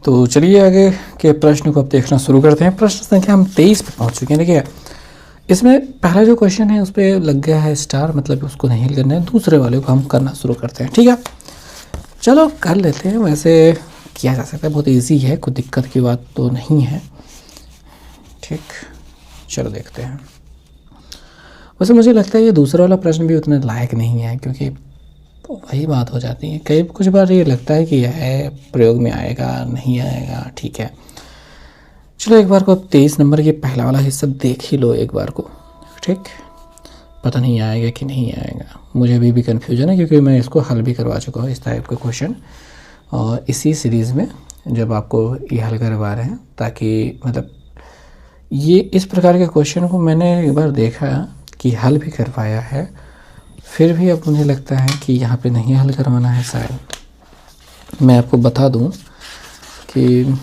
तो चलिए आगे के प्रश्न को अब देखना शुरू करते हैं। प्रश्न संख्या हम 23 पे पहुंच चुके हैं। देखिए इसमें पहला जो क्वेश्चन है उस पर लग गया है स्टार, मतलब उसको नहीं हल करना है। दूसरे वाले को हम करना शुरू करते हैं, ठीक है। चलो कर लेते हैं, वैसे किया जा सकता है, बहुत इजी है, कोई दिक्कत की बात तो नहीं है। ठीक, चलो देखते हैं। वैसे मुझे लगता है ये दूसरा वाला प्रश्न भी उतना लायक नहीं है, क्योंकि वही बात हो जाती है। कई कुछ बार ये लगता है कि यह प्रयोग में आएगा, नहीं आएगा। ठीक है, चलो एक बार को 23 नंबर के पहला वाला हिस्सा देख ही लो एक बार को। ठीक, पता नहीं आएगा कि नहीं आएगा, मुझे अभी भी कन्फ्यूजन है, क्योंकि मैं इसको हल भी करवा चुका हूँ इस टाइप के क्वेश्चन, और इसी सीरीज़ में जब आपको ये हल करवा रहे हैं, ताकि मतलब ये इस प्रकार के क्वेश्चन को मैंने एक बार देखा कि हल भी करवाया है, फिर भी अब मुझे लगता है कि यहाँ पे नहीं हल करवाना है शायद। मैं आपको बता दूं कि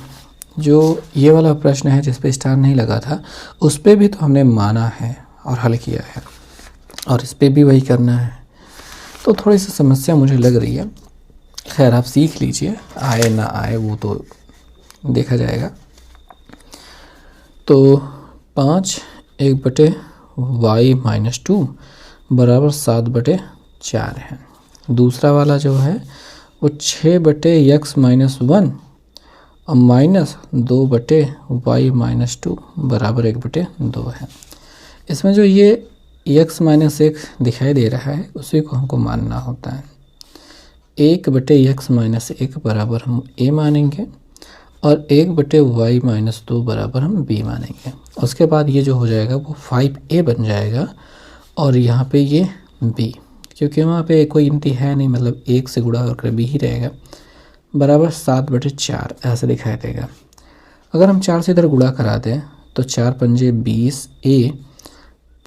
जो ये वाला प्रश्न है जिस पे स्टार नहीं लगा था, उस पे भी तो हमने माना है और हल किया है, और इस पे भी वही करना है। तो थोड़ी सी समस्या मुझे लग रही है। खैर आप सीख लीजिए, आए ना आए वो तो देखा जाएगा। तो 5(1/(y-2) बराबर 7/4 है। दूसरा वाला जो है वो 6/(x-1) और -2/(y-2) बराबर 1/2 है। इसमें जो ये x-1 दिखाई दे रहा है उसी को हमको मानना होता है। 1/(x-1) बराबर हम a मानेंगे और 1/(y-2) बराबर हम b मानेंगे। उसके बाद ये जो हो जाएगा वो 5a बन जाएगा, और यहाँ पे ये b, क्योंकि वहाँ पे कोई गिनती है नहीं, मतलब 1 से गुणा करके b ही रहेगा, बराबर 7/4 ऐसे दिखाई देगा। अगर हम 4 से इधर गुणा करा दें तो 4×5 20a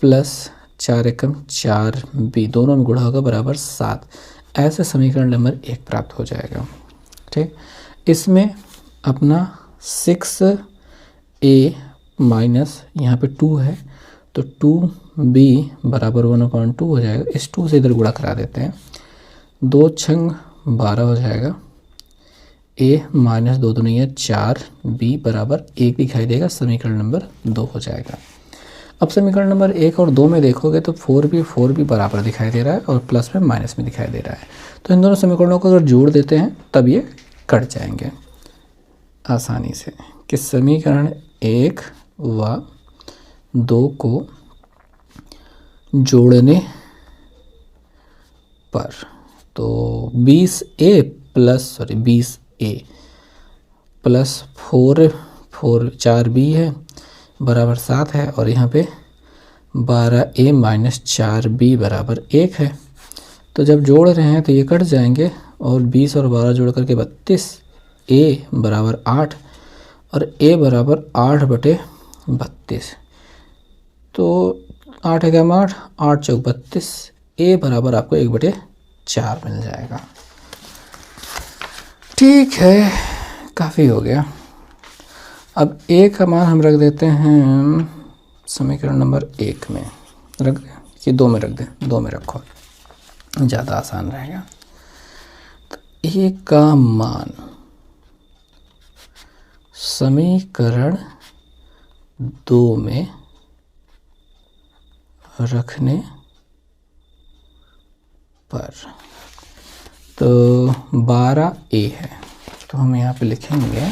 प्लस 4×1 4b, दोनों में गुणा होगा बराबर 7। ऐसे समीकरण नंबर 1 प्राप्त हो जाएगा। ठीक, इसमें अपना 6a माइनस यहाँ पे 2 है, तो 2b बराबर 1/2 हो जाएगा। इस 2 से इधर गुणा करा देते हैं, 2×6=12 हो जाएगा। a माइनस 2 2 नहीं है 4, b बराबर 1 दिखाई देगा। समीकरण नंबर 2 हो जाएगा। अब समीकरण नंबर 1 और 2 में देखोगे तो 4b बराबर दिखाई दे रहा है, और प्लस में माइनस में दिखाई दे रहा है। तो इन दोनों समीकरणों को अगर जोड़ देते हैं तब ये कट जाएंगे आसानी से, कि समीकरण 1 व 2 को जोड़ने पर तो 20a प्लस 4b है बराबर 7 है, और यहाँ पे 12a माइनस 4b बराबर 1 है। तो जब जोड़ रहे हैं तो ये कट जाएंगे, और 20 और 12 जोड़ करके 32, a बराबर 8 और a बराबर 8/32। तो 8 × 8 8 × 32, a बराबर आपको 1/4 मिल जाएगा। ठीक है, काफ़ी हो गया। अब a का मान हम रख देते हैं समीकरण नंबर 1 में, रख दें कि 2 में रख दें? 2 में रखो, ज़्यादा आसान रहेगा। तो a का मान समीकरण 2 में रखने पर तो 12a है, तो हम यहाँ पे लिखेंगे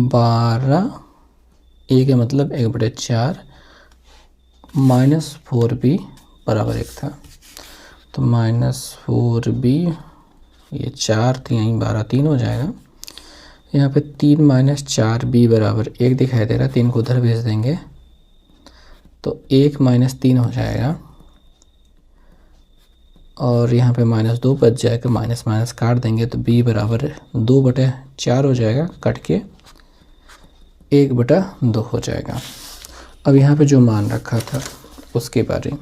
12a का मतलब 1/4 माइनस 4b बराबर 1 था, तो -4b, ये 4 3 12 3 हो जाएगा। यहाँ पे 3 माइनस 4b बराबर 1 दिखाई दे रहा है, 3 को उधर भेज देंगे तो 1 माइनस 3 हो जाएगा, और यहाँ पे -2 बच जाएगा, माइनस माइनस काट देंगे तो b बराबर 2/4 हो जाएगा, कट के 1/2 हो जाएगा। अब यहाँ पे जो मान रखा था उसके बारे में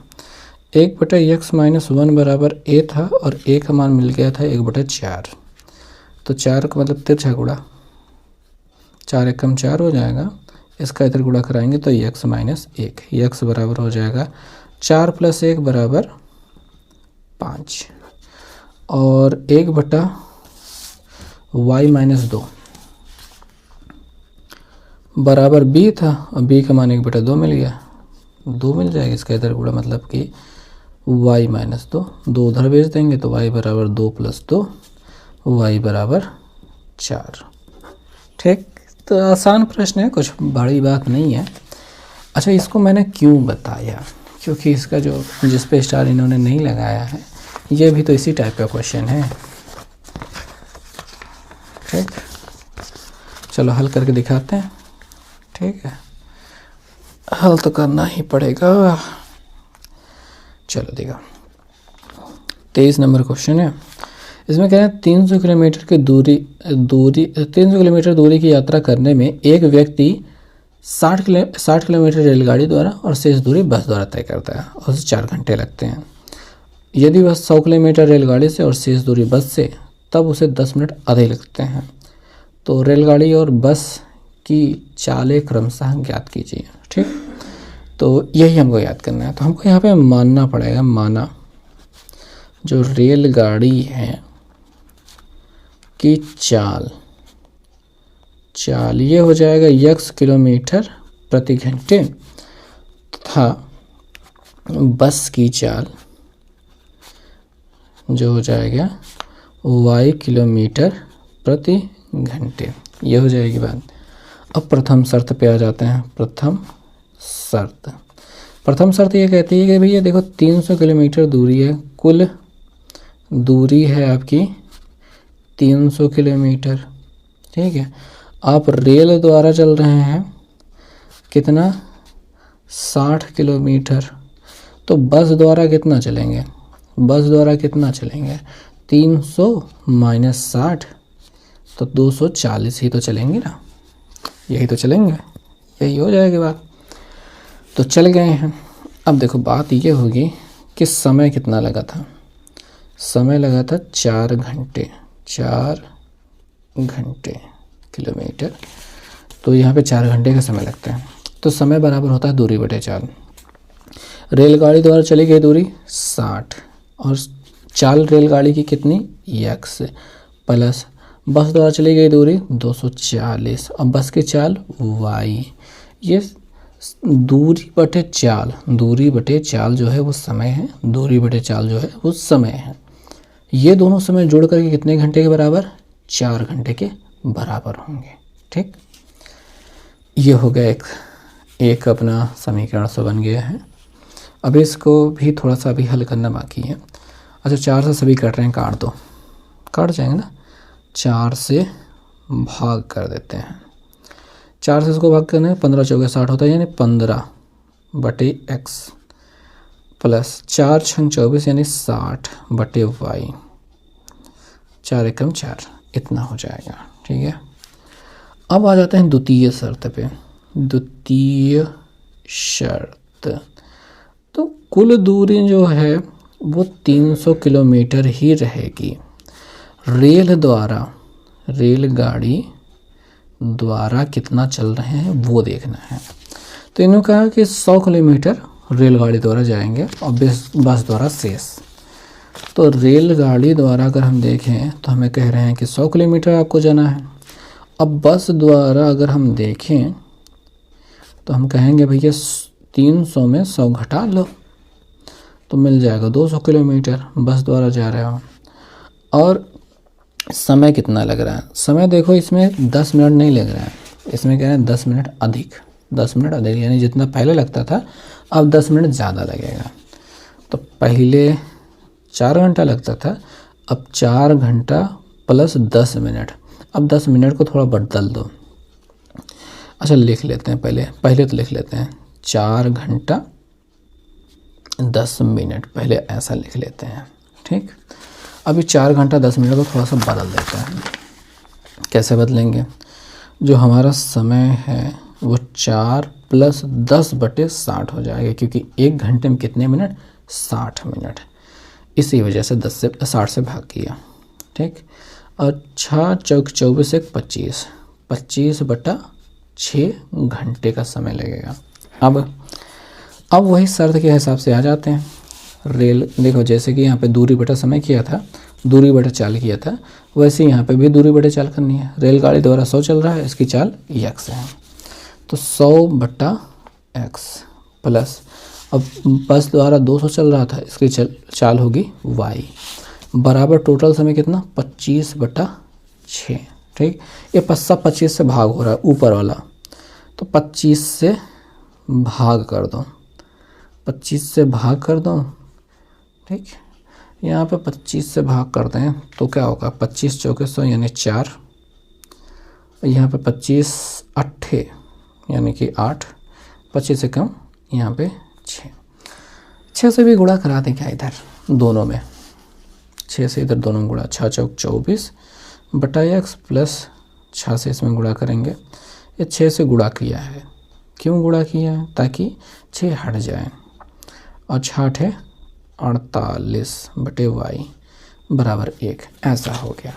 1/(x-1) बराबर a था, और a का मान मिल गया था 1/4। तो 4 का मतलब तिरछा गुणा, 4 × 4 हो जाएगा। इसका इधर गुणा कराएंगे तो x-1, x बराबर हो जाएगा 4 + 1 बराबर 5, और 1/2 y-2 बराबर b था, और b का मान 1/2 मिल गया, 2 मिल जाएगा। इसका इधर पूरा मतलब कि y-2, 2 उधर भेज देंगे तो y बराबर 2 + 2, y बराबर 4। ठीक, तो आसान प्रश्न है, कुछ बड़ी बात नहीं है। अच्छा, इसको मैंने क्यों बताया, क्योंकि इसका जो जिस पे स्टार इन्होंने नहीं लगाया है, ये भी तो इसी टाइप का क्वेश्चन है। ठीक, चलो हल करके दिखाते हैं। ठीक है, हल तो करना ही पड़ेगा। चलो देखा, 23 नंबर क्वेश्चन है। इसमें कह रहे हैं 300 किलोमीटर की दूरी 300 किलोमीटर दूरी की यात्रा करने में एक व्यक्ति 60 किलोमीटर रेलगाड़ी द्वारा और शेष दूरी बस द्वारा तय करता है, और उसे 4 घंटे लगते हैं। यदि वह 100 किलोमीटर रेलगाड़ी से और शेष दूरी बस से, तब उसे 10 मिनट अधिक लगते हैं। तो रेलगाड़ी और बस की चालें क्रमशः ज्ञात कीजिए। ठीक, तो यही हमको याद करना है। तो हमको यहाँ पे मानना पड़ेगा, माना जो रेलगाड़ी है की चाल ये हो जाएगा x किलोमीटर प्रति घंटे, तथा बस की चाल जो हो जाएगा y किलोमीटर प्रति घंटे, ये हो जाएगी बात। अब प्रथम शर्त पे आ जाते हैं। प्रथम शर्त ये कहती है कि भैया देखो 300 किलोमीटर दूरी है, कुल दूरी है आपकी 300 किलोमीटर। ठीक है, आप रेल द्वारा चल रहे हैं कितना, 60 किलोमीटर। तो बस द्वारा कितना चलेंगे, 300 - 60 तो 240 ही तो चलेंगे ना, यही तो चलेंगे, यही हो जाएगी बात। तो चल गए हैं। अब देखो बात ये होगी कि समय कितना लगा था, समय लगा था 4 घंटे, 4 घंटे किलोमीटर। तो यहाँ पे 4 घंटे का समय लगता है। तो समय बराबर होता है दूरी बटे चाल। रेलगाड़ी द्वारा चली गई दूरी 60 और चाल रेलगाड़ी की कितनी x, प्लस बस द्वारा चली गई दूरी 240 और बस की चाल y। ये दूरी बटे चाल जो है वो समय है, दूरी बटे चाल जो है वो समय है। ये दोनों समय जोड़ करके कितने घंटे के बराबर, 4 घंटे के बराबर होंगे। ठीक, ये हो गया एक अपना समीकरण से बन गया है। अब इसको भी थोड़ा सा अभी हल करना बाकी है। अच्छा, 4 से सभी कट रहे हैं, काट जाएंगे ना, 4 से भाग कर देते हैं। 4 से इसको भाग करने 15 × 4 = 60 होता है, यानी 15/x प्लस 4 × 24 यानी 60/y, 4 एकम 4, इतना हो जाएगा। ठीक है, अब आ जाते हैं द्वितीय शर्त पे। द्वितीय शर्त, तो कुल दूरी जो है वो 300 किलोमीटर ही रहेगी। रेलगाड़ी द्वारा कितना चल रहे हैं वो देखना है। तो इन्होंने कहा कि 100 किलोमीटर रेलगाड़ी द्वारा जाएंगे और बस द्वारा शेष। तो रेलगाड़ी द्वारा अगर हम देखें तो हमें कह रहे हैं कि 100 किलोमीटर आपको जाना है। अब बस द्वारा अगर हम देखें तो हम कहेंगे भैया 300 में 100 घटा लो तो मिल जाएगा 200 किलोमीटर बस द्वारा जा रहे हो। और समय कितना लग रहा है, समय देखो इसमें 10 मिनट नहीं लग रहा है, इसमें कह रहे हैं 10 मिनट अधिक, 10 मिनट अधिक, यानी जितना पहले लगता था अब 10 मिनट ज़्यादा लगेगा। तो पहले 4 घंटा लगता था, अब 4 घंटा प्लस 10 मिनट। अब 10 मिनट को थोड़ा बदल दो। अच्छा, लिख लेते हैं, पहले तो लिख लेते हैं 4 घंटा 10 मिनट, पहले ऐसा लिख लेते हैं। ठीक, अभी 4 घंटा 10 मिनट को थोड़ा सा बदल देते हैं। कैसे बदलेंगे, जो हमारा समय है वो 4 + 10/60 हो जाएगा, क्योंकि 1 घंटे में कितने मिनट, 60 मिनट, इसी वजह से 10 से 60 से भाग किया। ठीक, और 6 × 24 = 25, 25/6 घंटे का समय लगेगा। अब वही शर्त के हिसाब से आ जाते हैं। रेल देखो, जैसे कि यहाँ पे दूरी बटा समय किया था दूरी बटे चाल किया था, वैसे यहाँ पे भी दूरी बटे चाल करनी है। रेलगाड़ी द्वारा 100 चल रहा है, इसकी चाल x है, तो 100 बटा x प्लस, अब बस द्वारा 200 चल रहा था, इसकी चाल होगी y बराबर टोटल समय कितना 25 बटा 6। ठीक, ये 25 से भाग हो रहा है ऊपर वाला, तो 25 से भाग कर दो, 25 से भाग कर दो। ठीक, यहाँ पे 25 से भाग करते हैं तो क्या होगा, 25 चौके 100 यानी 4, यहाँ पे 25 अट्ठे यानी कि 8, 25 से कम यहाँ पे 6 से भी गुणा करा दें क्या इधर दोनों में, 6 से इधर दोनों में गुणा, 6 चौक 24 बटा x प्लस 6 से इसमें गुणा करेंगे। ये 6 से गुणा किया है, क्यों गुणा किया है, ताकि 6 हट जाए, और 6 है 48 बटे y बराबर 1, ऐसा हो गया।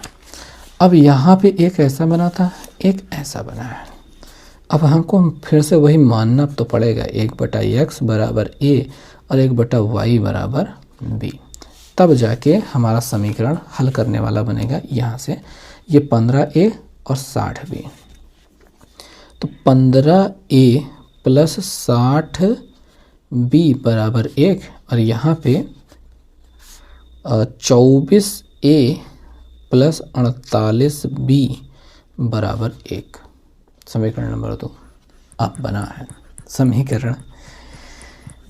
अब यहाँ पे एक ऐसा बना था, एक ऐसा बना है। अब हमको फिर से वही मानना तो पड़ेगा, 1 बटा x बराबर a और 1 बटा y बराबर b, तब जाके हमारा समीकरण हल करने वाला बनेगा। यहाँ से ये 15a और 60b, तो 15a प्लस 60b बराबर 1, और यहाँ पे 24a प्लस 48b बराबर 1, समीकरण नंबर 2 अब बना है। समीकरण,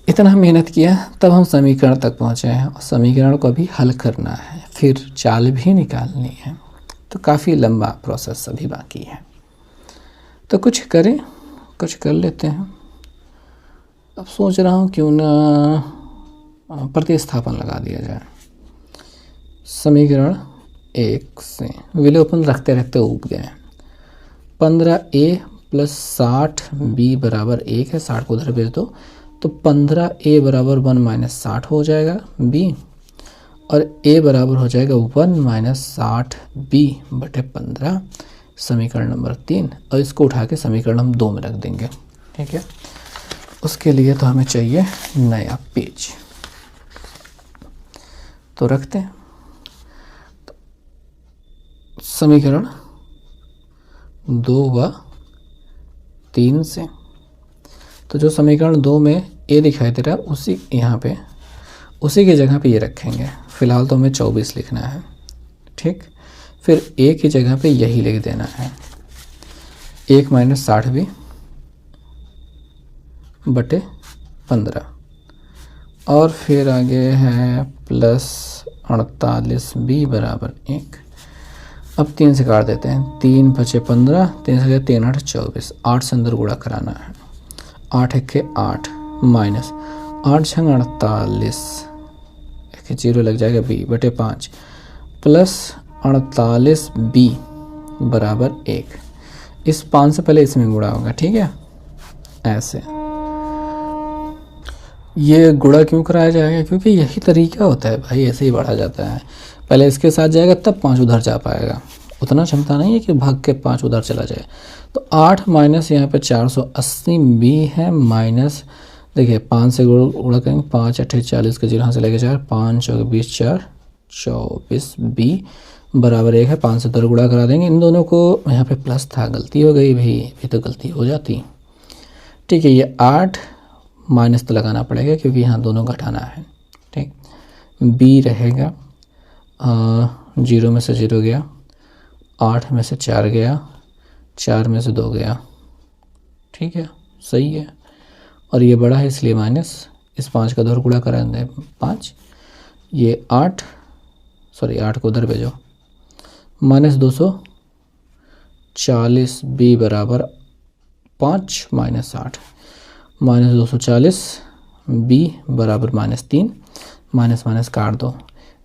इतना मेहनत किया तब हम समीकरण तक पहुँचे हैं, और समीकरण को अभी हल करना है, फिर चाल भी निकालनी है, तो काफ़ी लंबा प्रोसेस अभी बाकी है। तो कुछ करें, कुछ कर लेते हैं। अब सोच रहा हूँ क्यों ना प्रतिस्थापन लगा दिया जाए। समीकरण 1 से विलोपन रखते रखते उग गए। 15a प्लस 60b बराबर 1 है, 60 को उधर भेज दो, तो 15a बराबर 1 माइनस 60 हो जाएगा b, और a बराबर हो जाएगा 1 माइनस 60b बटे 15, समीकरण नंबर 3। और इसको उठा के समीकरण हम 2 में रख देंगे। ठीक है, उसके लिए तो हमें चाहिए नया पेज, तो रखते हैं। तो समीकरण 2 व 3 से, तो जो समीकरण 2 में a दिखाई दे रहा है, उसी यहाँ पे उसी की जगह पे ये रखेंगे। फ़िलहाल तो हमें 24 लिखना है। ठीक, फिर a की जगह पे यही लिख देना है, 1 माइनस 60b बटे 15, और फिर आगे है प्लस 48b बराबर 1। अब 3 से काट देते हैं, 3 बचे 15, 3 से 3 8 24, 8 से अंदर गुणा कराना है, 8 1 8 माइनस 8 6 48, एक 0 लग जाएगा b बटे 5 प्लस 48b बराबर 1। इस 5 से पहले इसमें गुणा होगा। ठीक है, ऐसे ये गुणा क्यों कराया जाएगा, क्योंकि यही तरीका होता है भाई, ऐसे ही बढ़ा जाता है। पहले इसके साथ जाएगा तब 5 उधर जा पाएगा, उतना क्षमता नहीं है कि भाग के 5 उधर चला जाए। तो 8 माइनस यहाँ पे 480b है, माइनस देखिए 5 से गुणा करेंगे, 5 8 40 के 0 यहाँ से लेके 4, 5 और 20 4 24b बराबर 1 है। 5 से उधर गुणा करा देंगे, इन दोनों को यहाँ पे प्लस था, गलती हो गई भाई, ये तो गलती हो जाती। ठीक है, ये 8 माइनस तो लगाना पड़ेगा क्योंकि यहाँ दोनों घटाना है। ठीक, b रहेगा 0 में से 0 गया, 8 में से 4 गया, 4 में से 2 गया। ठीक है, सही है, और ये बड़ा है इसलिए माइनस, इस 5 का उधर गुणा करेंगे 5, ये 8 को उधर भेजो, माइनस 240b बराबर 5 माइनस 8, माइनस 240b बराबर माइनस 3, माइनस माइनस काट दो,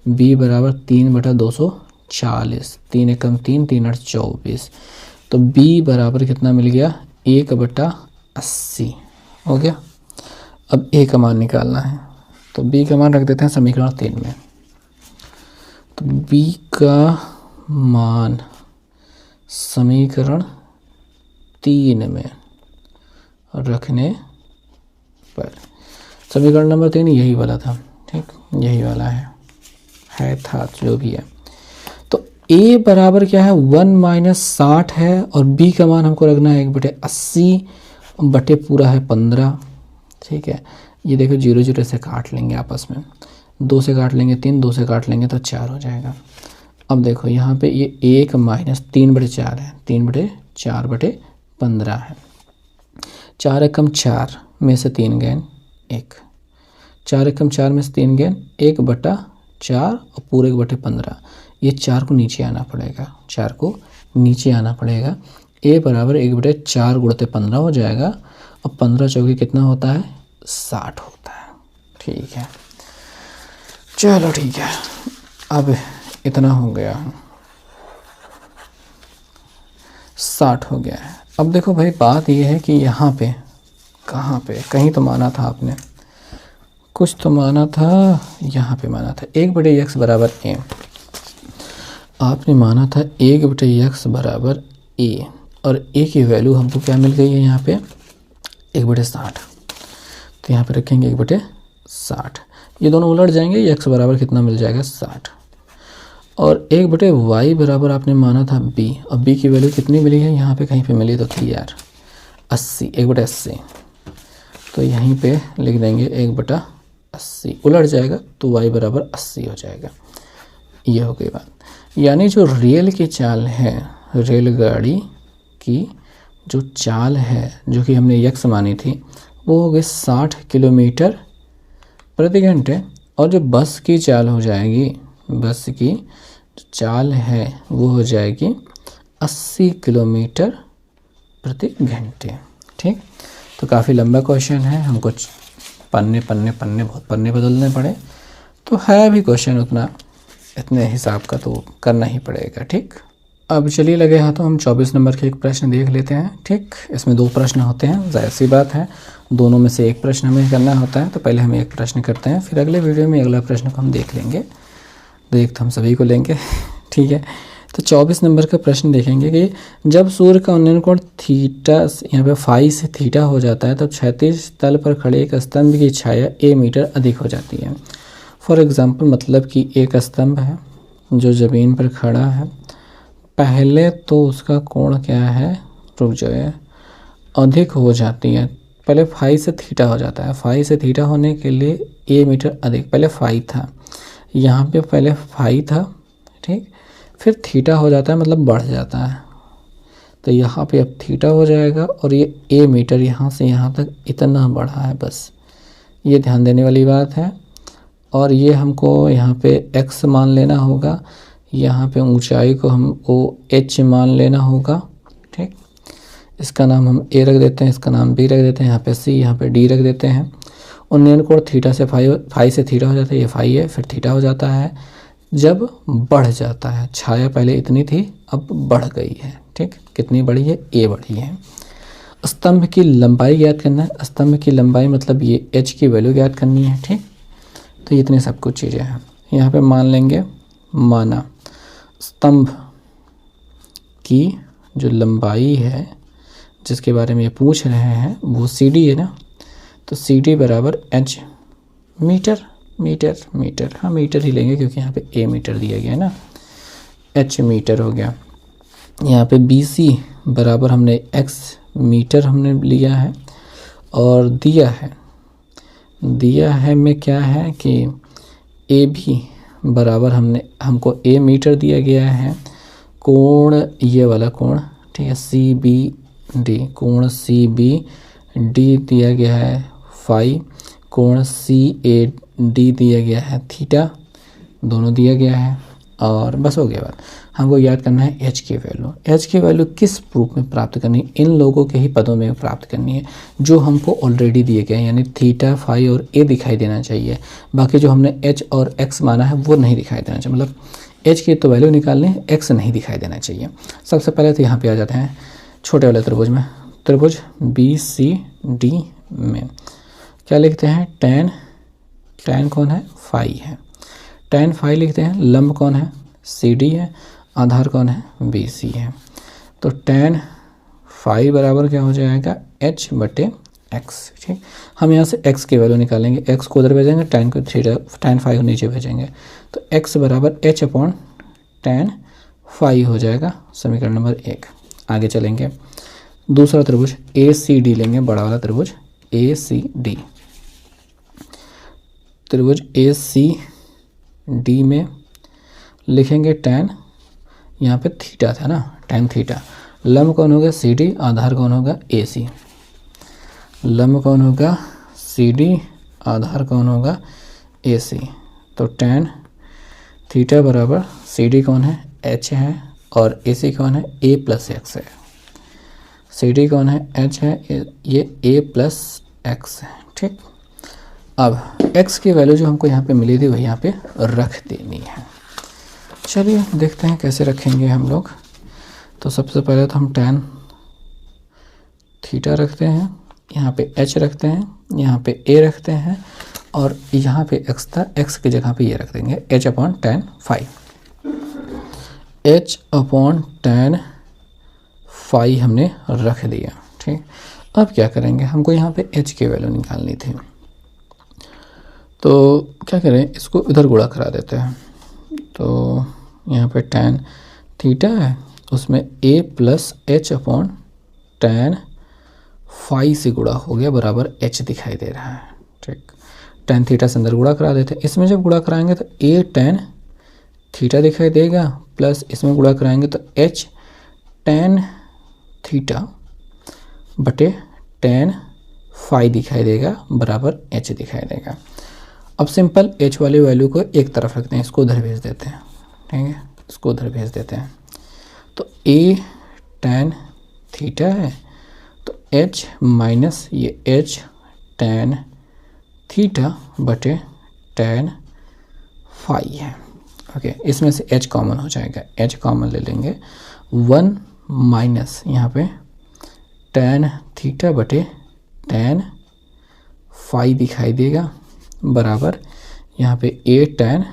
b बराबर 3 बटा 240, 3 एकम 3 3 8 24, तो b बराबर कितना मिल गया 1 बटा 80 हो गया। अब a का मान निकालना है, तो b का मान रख देते हैं समीकरण 3 में। तो b का मान समीकरण 3 में रखने पर, समीकरण नंबर 3 यही वाला था। ठीक, यही वाला है था जो भी है। ए बराबर क्या है 1 - 60 है और बी का मान हमको रखना है 1/80 बटे पूरा है 15। ठीक है, ये देखो 0 0 से काट लेंगे आपस में, 2 से काट लेंगे 3, 2 से काट लेंगे तो 4 हो जाएगा। अब देखो यहाँ पे ये 1 - 3/4 है, 3/4/15 है। 4 एकम 4 में से 3 गए 1, 4 एकम 4 में से 3 गए 1/4 और पूरे 1/15। ये 4 को नीचे आना पड़ेगा, 4 को नीचे आना पड़ेगा। ए बराबर 1/4 गुणते 15 हो जाएगा और 15 चौके कितना होता है 60 होता है। ठीक है, चलो ठीक है, अब इतना हो गया, 60 हो गया है। अब देखो भाई बात ये है कि यहाँ पे कहाँ पे कहीं तो माना था आपने, कुछ तो माना था, यहाँ पे माना था 1/x बराबर ए। आपने माना था 1/x बराबर ए और ए की वैल्यू हमको क्या मिल गई है यहाँ पे 1/60। तो यहाँ पे रखेंगे 1/60, ये दोनों उलट जाएंगे, x बराबर कितना मिल जाएगा 60। और 1/y बराबर आपने माना था b, और b की वैल्यू कितनी मिली है यहाँ पे कहीं पे मिली तो थी यार 80, 1/80। तो यहीं पे लिख देंगे 1/80, उलट जाएगा तो y बराबर 80 हो जाएगा। ये हो गई बात। यानी जो रेल की चाल है, रेलगाड़ी की जो चाल है जो कि हमने x मानी थी वो हो गई 60 किलोमीटर प्रति घंटे, और जो बस की चाल हो जाएगी, बस की चाल है वो हो जाएगी 80 किलोमीटर प्रति घंटे। ठीक, तो काफ़ी लंबा क्वेश्चन है, हमको पन्ने बहुत पन्ने बदलने पड़े, तो है भी क्वेश्चन उतना, इतने हिसाब का तो करना ही पड़ेगा। ठीक, अब चलिए लगे हाथों हम 24 नंबर के एक प्रश्न देख लेते हैं। ठीक, इसमें 2 प्रश्न होते हैं, जाहिर सी बात है दोनों में से एक प्रश्न हमें करना होता है, तो पहले हम एक प्रश्न करते हैं, फिर अगले वीडियो में अगला प्रश्न को हम देख लेंगे, देख तो हम सभी को लेंगे। ठीक है, तो 24 नंबर का प्रश्न देखेंगे कि जब सूर्य का उन्नयन कोण थीटा यहाँ पे फाई से थीटा हो जाता है तब क्षैतिज तल पर खड़े एक स्तंभ की छाया a मीटर अधिक हो जाती है। फॉर एग्जांपल, मतलब कि एक स्तंभ है जो ज़मीन पर खड़ा है, पहले तो उसका कोण क्या है, रुक जाए, अधिक हो जाती है। पहले फाई से थीटा हो जाता है, फाई से थीटा होने के लिए a मीटर अधिक, पहले फाई था, यहाँ पे पहले फाई था, ठीक, फिर थीटा हो जाता है मतलब बढ़ जाता है, तो यहाँ पे अब थीटा हो जाएगा और ये a मीटर यहाँ से यहाँ तक इतना बढ़ा है, बस ये ध्यान देने वाली बात है। और ये हमको यहाँ पे x मान लेना होगा, यहाँ पे ऊंचाई को हमको h मान लेना होगा। ठीक, इसका नाम हम a रख देते हैं, इसका नाम b रख देते हैं, यहाँ पे c, यहाँ पे d रख देते हैं। उन्नयन कोण थीटा से फाई से थीटा हो जाता है, ये फाई है, फिर थीटा हो जाता है जब बढ़ जाता है। छाया पहले इतनी थी अब बढ़ गई है। ठीक, कितनी बढ़ी है, a बढ़ी है। स्तंभ की लंबाई ज्ञात करना है, स्तंभ की लंबाई मतलब ये h की वैल्यू ज्ञात करनी है। ठीक, तो इतने सब कुछ चीज़ें हैं। यहाँ पे मान लेंगे, माना स्तंभ की जो लंबाई है जिसके बारे में ये पूछ रहे हैं वो CD है ना, तो CD बराबर h मीटर, हाँ मीटर ही लेंगे क्योंकि यहाँ पे a मीटर दिया गया है ना, h मीटर हो गया। यहाँ पे BC बराबर हमने x मीटर हमने लिया है, और दिया है में क्या है कि AB बराबर हमको a मीटर दिया गया है, कोण ये वाला कोण, ठीक है, CBD, कोण CBD दिया गया है फाई, कोण CAD दिया गया है थीटा, दोनों दिया गया है, और बस हो गया बात। हमको याद करना है h की वैल्यू। h की वैल्यू किस रूप में प्राप्त करनी है, इन लोगों के ही पदों में प्राप्त करनी है जो हमको ऑलरेडी दिए गए हैं, यानी थीटा, फाई और a दिखाई देना चाहिए, बाकी जो हमने h और x माना है वो नहीं दिखाई देना चाहिए। मतलब h की तो वैल्यू निकालनी है, x नहीं दिखाई देना चाहिए। सबसे पहले तो यहाँ पे आ जाते हैं छोटे वाले त्रिभुज में, त्रिभुज BCD में क्या लिखते हैं, tan कौन है, फाई है, tan फाई लिखते हैं। लंब कौन है, CD है, आधार कौन है, BC है। तो tan फाई बराबर क्या हो जाएगा, h बटे x। ठीक, हम यहाँ से x की वैल्यू निकालेंगे, x को उधर भेजेंगे, tan फाई को नीचे भेजेंगे, तो x बराबर h अपॉन tan फाई हो जाएगा समीकरण नंबर 1। आगे चलेंगे, दूसरा त्रिभुज ACD लेंगे, बड़ा वाला त्रिभुज ACD। त्रिभुज ACD में लिखेंगे tan, यहाँ पे थीटा था ना, tan थीटा। लंब कौन होगा CD, आधार कौन होगा AC। लंब कौन होगा CD, आधार कौन होगा AC। तो tan थीटा बराबर CD कौन है H है और AC कौन है A प्लस एक्स है। CD कौन है H है, ये A प्लस एक्स है। ठीक, अब x की वैल्यू जो हमको यहाँ पे मिली थी वही यहाँ पे रख देनी है। चलिए देखते हैं कैसे रखेंगे हम लोग। तो सबसे पहले तो हम tan थीटा रखते हैं, यहाँ पे h रखते हैं, यहाँ पे a रखते हैं और यहाँ पे x था, x की जगह पे ये रख देंगे h upon tan phi. h upon tan phi हमने रख दिया। ठीक, अब क्या करेंगे, हमको यहाँ पे h की वैल्यू निकालनी थी, तो क्या करें, इसको इधर गुणा करा देते हैं। तो यहाँ पे tan थीटा है, उसमें a plus H upon tan phi से गुणा हो गया बराबर h दिखाई दे रहा है। ठीक, tan थीटा से अंदर गुणा करा देते हैं। इसमें जब गुणा कराएंगे तो a tan थीटा दिखाई देगा, प्लस इसमें गुणा कराएंगे तो h tan थीटा बटे tan फाई दिखाई देगा बराबर h दिखाई देगा। अब सिंपल h वाली वैल्यू को एक तरफ रखते हैं, इसको उधर भेज देते हैं। ठीक है, इसको उधर भेज देते हैं। तो a tan थीटा है, तो h माइनस ये h tan थीटा बटे tan फाई है। ओके, इसमें से h कॉमन हो जाएगा, h कॉमन ले लेंगे, 1 माइनस यहाँ पे tan थीटा बटे tan फाई दिखाई देगा बराबर यहाँ पे a tan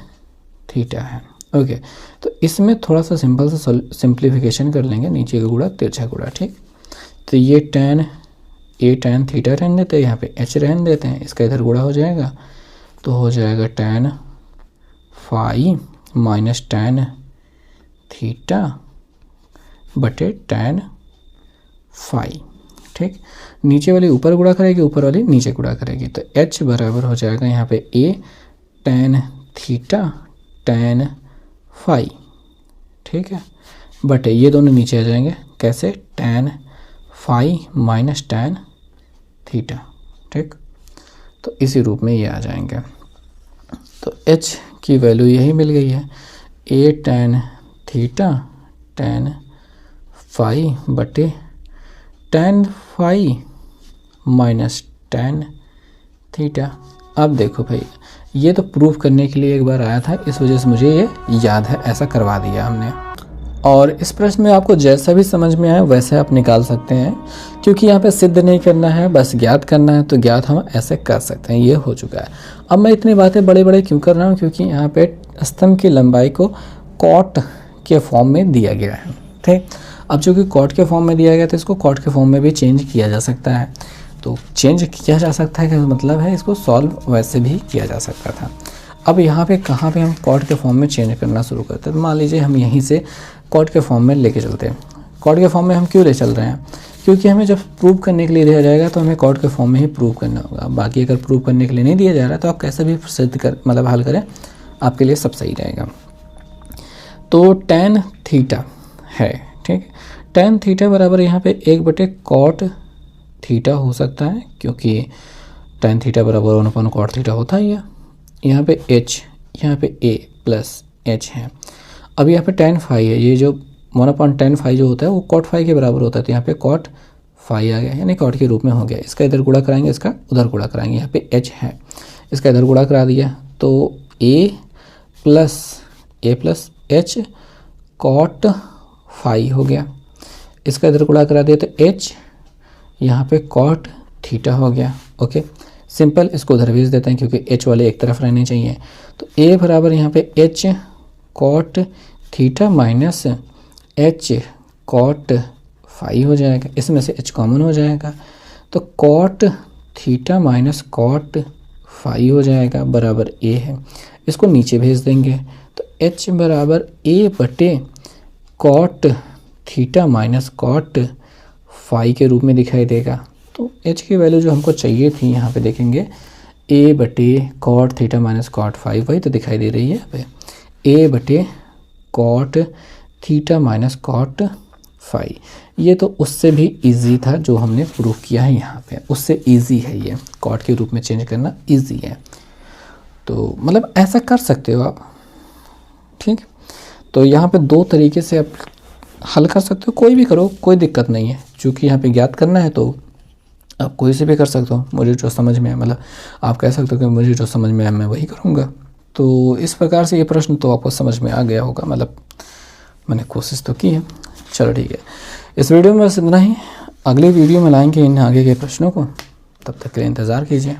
थीटा है। ओके, तो इसमें थोड़ा सा सिंपल सा सिंप्लीफिकेशन कर लेंगे, नीचे का गुणा तिरछा गुणा। ठीक, तो ये a tan थीटा रहने देते हैं, यहाँ पे h रहने देते हैं, इसका इधर गुणा हो जाएगा, तो हो जाएगा tan phi minus tan theta बटे tan फाई। ठीक, नीचे वाली ऊपर गुणा करेगी, ऊपर वाली नीचे गुणा करेगी, तो h बराबर हो जाएगा यहाँ पे a tan theta tan phi. ठीक है, बटे ये दोनों नीचे आ जाएंगे, कैसे, tan phi minus tan theta. ठीक, तो इसी रूप में ये आ जाएंगे। तो h की वैल्यू यही मिल गई है, a tan theta tan phi बटे tan phi minus tan theta. अब देखो भाई, ये तो प्रूफ करने के लिए एक बार आया था, इस वजह से मुझे ये याद है, ऐसा करवा दिया हमने। और इस प्रश्न में आपको जैसा भी समझ में आए वैसे आप निकाल सकते हैं, क्योंकि यहाँ पे सिद्ध नहीं करना है, बस ज्ञात करना है, तो ज्ञात हम ऐसे कर सकते हैं। ये हो चुका है। अब मैं इतनी बातें बड़े बड़े क्यों कर रहा हूँ, क्योंकि यहाँ पे स्तंभ की लंबाई को कॉट के फॉर्म में दिया गया है। ठीक, अब चूँकि कॉट के फॉर्म में दिया गया तो इसको कॉट के फॉर्म में भी चेंज किया जा सकता है। तो चेंज किया जा सकता है, क्या मतलब है, इसको सॉल्व वैसे भी किया जा सकता था। अब यहाँ पे कहाँ पे हम कॉट के फॉर्म में चेंज करना शुरू करते हैं, तो मान लीजिए हम यहीं से कॉट के फॉर्म में लेके चलते हैं। कॉट के फॉर्म में हम क्यों ले चल रहे हैं, क्योंकि हमें जब प्रूव करने के लिए दिया जाएगा तो हमें कॉट के फॉर्म में ही प्रूव करना होगा। बाकी अगर प्रूव करने के लिए नहीं दिया जा रहा है तो आप कैसे भी सिद्ध कर मतलब हल करें, आपके लिए सब सही रहेगा। तो tan थीटा है, ठीक, tan थीटा बराबर यहाँ पे 1 कॉट थीटा हो सकता है, क्योंकि tan थीटा बराबर 1 कॉट थीटा होता ही है। यहाँ पे h, यहाँ पे a प्लस h है। अब यहाँ पे tan फाई है, ये जो 1/tan फाई जो होता है वो कॉट फाई के बराबर होता है, तो यहाँ पे कॉट फाई आ गया, यानी कॉट के रूप में हो गया। इसका इधर गुणा कराएंगे, इसका उधर गुणा कराएंगे, यहाँ पे h है, इसका इधर गुणा करा दिया, तो a plus h cot phi हो गया। इसका इधर गुणा करा दिया तो h यहाँ पे कॉट थीटा हो गया। ओके, सिंपल, इसको उधर भेज देते हैं क्योंकि h वाले एक तरफ रहने चाहिए। तो a बराबर यहाँ पे h cot theta minus h cot phi हो जाएगा, इसमें से h कॉमन हो जाएगा, तो cot theta minus cot phi हो जाएगा बराबर a है। इसको नीचे भेज देंगे तो h बराबर a बटे cot theta minus cot phi के रूप में दिखाई देगा। तो एच की वैल्यू जो हमको चाहिए थी यहाँ पे देखेंगे ए बटे cot theta minus cot phi, वही तो दिखाई दे रही है यहाँ पे, ए बटे cot theta minus cot phi. ये तो उससे भी इजी था जो हमने प्रूफ किया है यहाँ पे, उससे इजी है ये, कॉट के रूप में चेंज करना इजी है। तो मतलब ऐसा कर सकते हो आप, ठीक। तो यहाँ पे दो तरीके से आप हल कर सकते हो, कोई भी करो कोई दिक्कत नहीं है, क्योंकि यहाँ पे ज्ञात करना है तो आप कोई से भी कर सकते हो, मुझे जो समझ में आए, मतलब आप कह सकते हो कि मुझे जो समझ में आए मैं वही करूँगा। तो इस प्रकार से ये प्रश्न तो आपको समझ में आ गया होगा, मतलब मैंने कोशिश तो की है। चलो ठीक है, इस वीडियो में बस इतना ही, अगले वीडियो में लाएंगे इन आगे के प्रश्नों को, तब तक के लिए इंतज़ार कीजिए।